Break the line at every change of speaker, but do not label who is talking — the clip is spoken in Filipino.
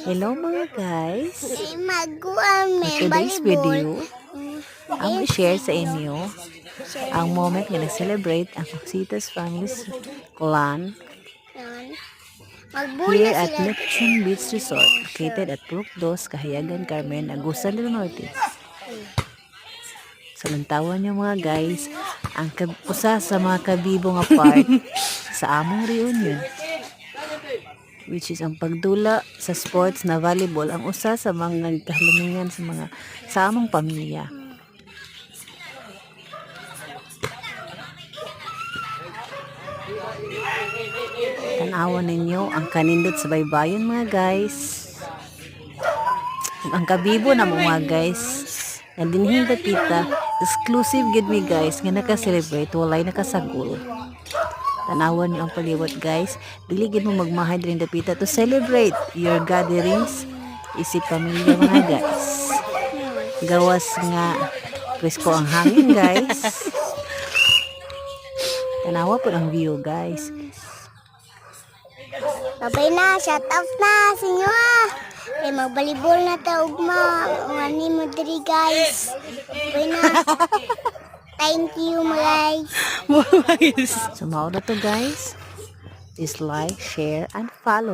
Hello mga guys!
Magkuhan
For today's video, ang i-share sa inyo ang moment nga nag-celebrate ang Cositas Family's Clan here at Neptune Beach Resort located at Brook 2, Cahayagan, Carmen, Agusan del Norte. Sa lantawan niyo mga guys, ang usa sa mga kabibo nga part sa among reunion, which is ang pagdula sa sports na volleyball, ang usa sa mga kahalungan sa among pamilya. Tanawan ninyo ang kanindot sa baybayon mga guys. Ang kabibo na mga guys, na dinhing dapita, exclusive gid mi guys nga naka-celebrate, walay nakasagol. Tanawan niyo ang paliwat guys, dili gid mo magmahay din dapita to celebrate your gatherings isip pamilya mga guys. Gawas nga presko ang hangin guys. Tanawa po ang view guys.
Babay na, shout out na sa inyo Ay magbalibol na ta ugma. Ngani mo diri guys. Babay na. Thank you mga guys.
So mao na to guys. Please like, share, and follow.